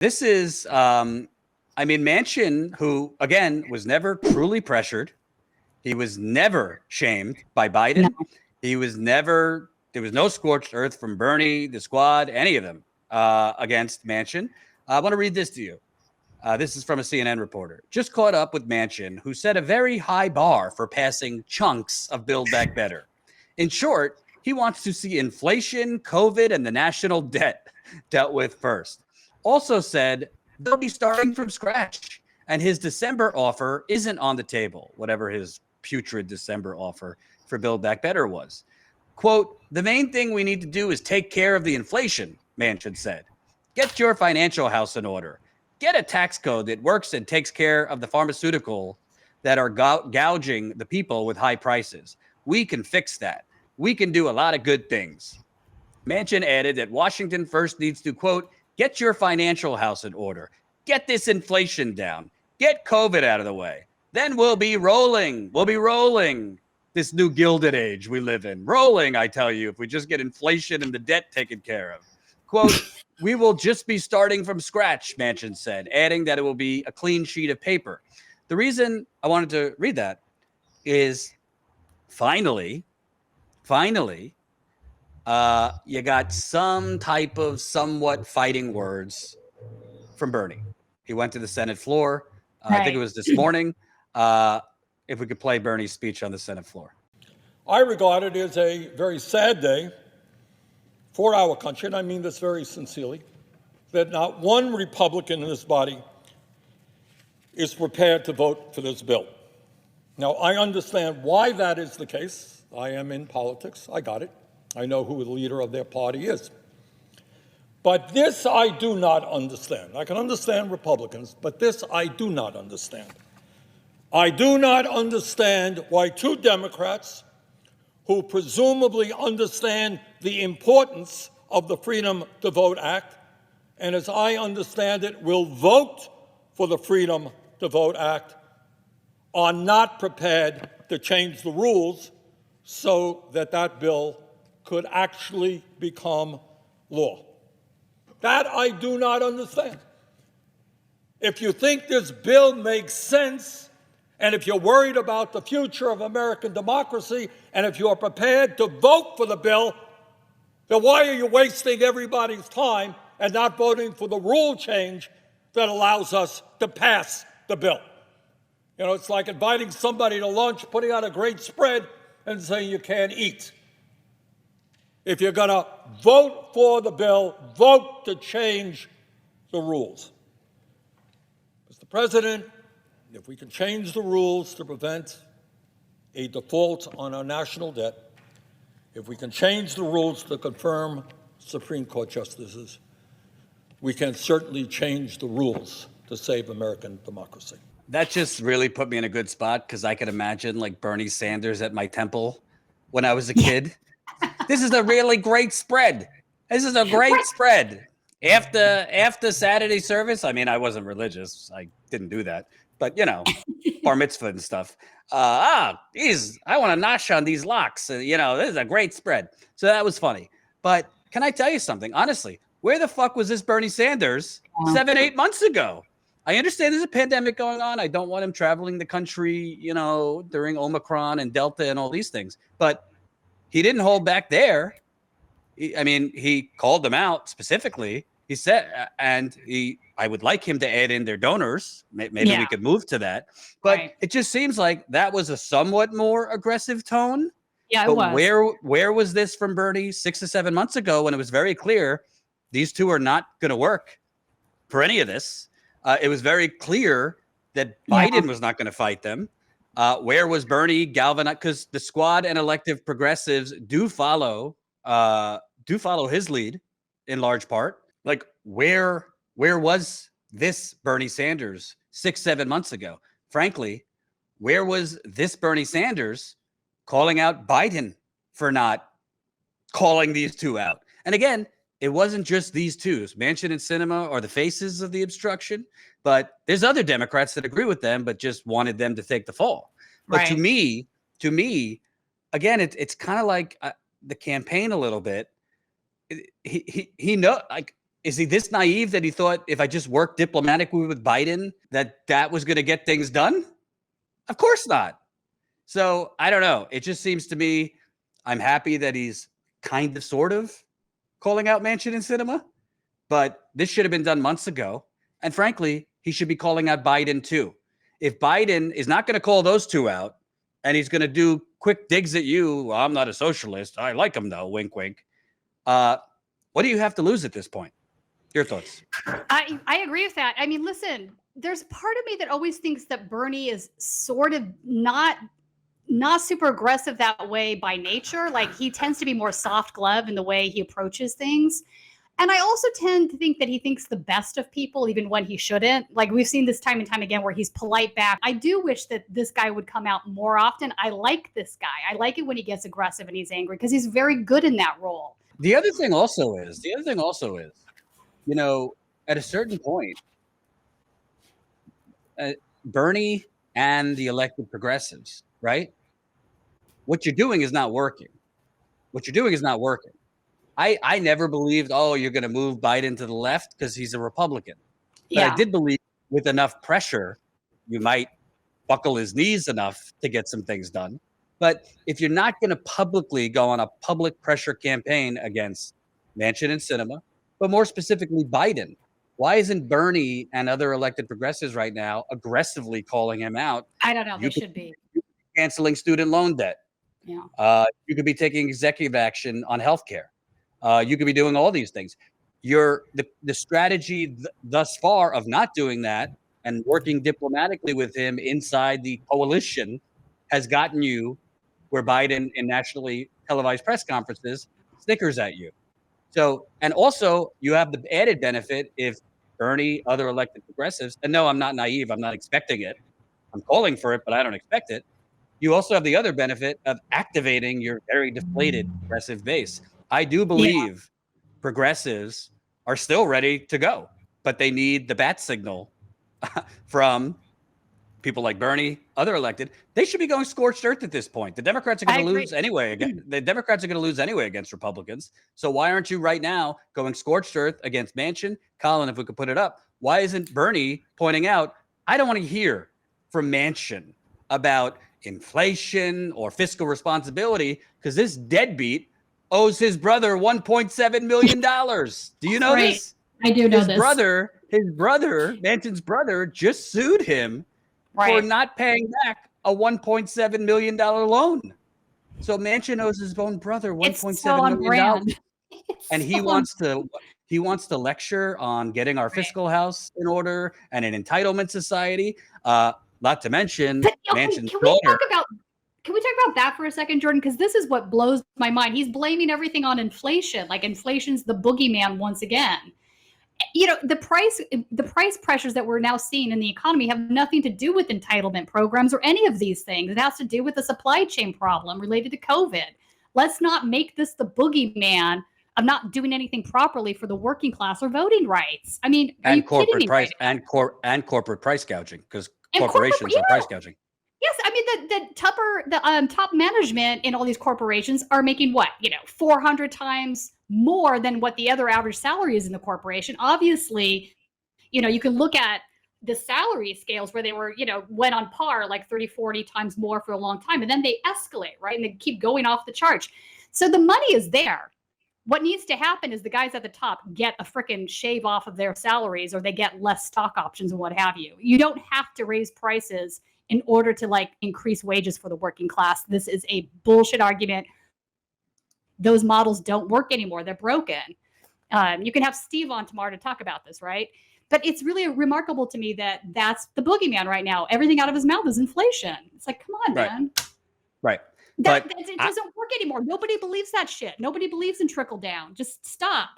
This is, I mean, Manchin, who, again, was never truly pressured. He was never shamed by Biden. No. He was never, there was no scorched earth from Bernie, the squad, any of them against Manchin. I want to read this to you. This is from a CNN reporter. Just caught up with Manchin, who set a very high bar for passing chunks of Build Back Better. In short, he wants to see inflation, COVID, and the national debt dealt with first. Also said they'll be starting from scratch, and his December offer isn't on the table, whatever his putrid December offer for Build Back Better was. Quote, the main thing we need to do is take care of the inflation, Manchin said. Get your financial house in order. Get a tax code that works and takes care of the pharmaceutical that are gouging the people with high prices. We can fix that. We can do a lot of good things. Manchin added that Washington first needs to, quote, get your financial house in order. Get this inflation down. Get COVID out of the way. Then we'll be rolling. We'll be rolling this new gilded age we live in. Rolling, I tell you, if we just get inflation and the debt taken care of. Quote, we will just be starting from scratch, Manchin said, adding that it will be a clean sheet of paper. The reason I wanted to read that is finally, you got some type of somewhat fighting words from Bernie. He went to the Senate floor. I think it was this morning. If we could play Bernie's speech on the Senate floor. I regard it as a very sad day for our country, and I mean this very sincerely, that not one Republican in this body is prepared to vote for this bill. Now, I understand why that is the case. I am in politics. I got it. I know who the leader of their party is. But this I do not understand. I can understand Republicans, but this I do not understand. I do not understand why two Democrats who presumably understand the importance of the Freedom to Vote Act, and as I understand it, will vote for the Freedom to Vote Act, are not prepared to change the rules so that that bill could actually become law. That I do not understand. If you think this bill makes sense, and if you're worried about the future of American democracy, and if you're prepared to vote for the bill, then why are you wasting everybody's time and not voting for the rule change that allows us to pass the bill? You know, it's like inviting somebody to lunch, putting out a great spread, and saying you can't eat. If you're going to vote for the bill, vote to change the rules. Mr. President, if we can change the rules to prevent a default on our national debt, if we can change the rules to confirm Supreme Court justices, we can certainly change the rules to save American democracy. That just really put me in a good spot because I could imagine like Bernie Sanders at my temple when I was a kid. This is a really great spread. This is a great spread. After Saturday service, I mean, I wasn't religious. I didn't do that. But, you know, bar mitzvah and stuff. I want to nosh on these locks. You know, this is a great spread. So that was funny. But can I tell you something? Honestly, where the fuck was this Bernie Sanders 7-8 months ago? I understand there's a pandemic going on. I don't want him traveling the country, you know, during Omicron and Delta and all these things. But he didn't hold back there. He called them out specifically. He said, I would like him to add in their donors. Maybe we could move to that. But It just seems like that was a somewhat more aggressive tone. Yeah, but it was. Where was this from Bernie 6 to 7 months ago when it was very clear these two are not going to work for any of this? It was very clear that Biden was not going to fight them. Where was Bernie galvanized? Because the squad and elective progressives do follow his lead in large part. Like where was this Bernie Sanders 6-7 months ago? Frankly, where was this Bernie Sanders calling out Biden for not calling these two out? And again, it wasn't just these two. Manchin and Sinema are the faces of the obstruction, but there's other Democrats that agree with them, but just wanted them to take the fall. But to me, again, it's kind of like the campaign a little bit. He know, like, Is he this naive that he thought if I just worked diplomatically with Biden, that was going to get things done? Of course not. So I don't know. It just seems to me, I'm happy that he's kind of, sort of calling out Manchin and Sinema, but this should have been done months ago. And frankly, he should be calling out Biden too. If Biden is not going to call those two out and he's going to do quick digs at you, well, I'm not a socialist. I like him though, wink, wink. What do you have to lose at this point? Your thoughts? I agree with that. I mean, listen, there's part of me that always thinks that Bernie is sort of not super aggressive that way by nature. Like he tends to be more soft glove in the way he approaches things. And I also tend to think that he thinks the best of people, even when he shouldn't. Like we've seen this time and time again where he's polite back. I do wish that this guy would come out more often. I like this guy. I like it when he gets aggressive and he's angry because he's very good in that role. The other thing also is, you know, at a certain point, Bernie and the elected progressives, right? What you're doing is not working. I never believed, oh, you're going to move Biden to the left because he's a Republican. But I did believe with enough pressure, you might buckle his knees enough to get some things done. But if you're not going to publicly go on a public pressure campaign against Manchin and Sinema, but more specifically Biden, why isn't Bernie and other elected progressives right now aggressively calling him out? I don't know. They should be. Canceling student loan debt. Yeah. You could be taking executive action on healthcare. You could be doing all these things. The strategy thus far of not doing that and working diplomatically with him inside the coalition has gotten you where Biden in nationally televised press conferences snickers at you. So, and also you have the added benefit if Bernie, other elected progressives, and no, I'm not naive. I'm not expecting it. I'm calling for it, but I don't expect it. You also have the other benefit of activating your very deflated progressive base. I do believe progressives are still ready to go, but they need the bat signal from people like Bernie, other elected. They should be going scorched earth at this point. The Democrats are going to lose anyway. The Democrats are going to lose anyway against Republicans. So why aren't you right now going scorched earth against Manchin? Colin, if we could put it up, why isn't Bernie pointing out, I don't want to hear from Manchin about inflation or fiscal responsibility because this deadbeat owes his brother $1.7 million. Do you know this? I do know his brother, Manchin's brother, just sued him for not paying back a $1.7 million loan. So Manchin owes his own brother $1.7 million. And he wants to lecture on getting our fiscal house in order and an entitlement society. Not to mention Manchin's daughter. Can we talk about that for a second, Jordan? Because this is what blows my mind. He's blaming everything on inflation, like inflation's the boogeyman once again. You know, the price pressures that we're now seeing in the economy have nothing to do with entitlement programs or any of these things. It has to do with the supply chain problem related to COVID. Let's not make this the boogeyman of not doing anything properly for the working class or voting rights. I mean, are you kidding me? And corporate price gouging, because corporations are price gouging. Yes, I mean the top management in all these corporations are making what, 400 times more than what the other average salary is in the corporation. Obviously, you can look at the salary scales where they were, went on par like 30, 40 times more for a long time, and then they escalate, right? And they keep going off the charts. So the money is there. What needs to happen is the guys at the top get a freaking shave off of their salaries, or they get less stock options and what have you. You don't have to raise prices in order to increase wages for the working class. This is a bullshit argument. Those models don't work anymore. They're broken. You can have Steve on tomorrow to talk about this, right? But it's really remarkable to me that that's the boogeyman right now. Everything out of his mouth is inflation. It's like, come on, man. Right. It doesn't work anymore. Nobody believes that shit. Nobody believes in trickle down. Just stop.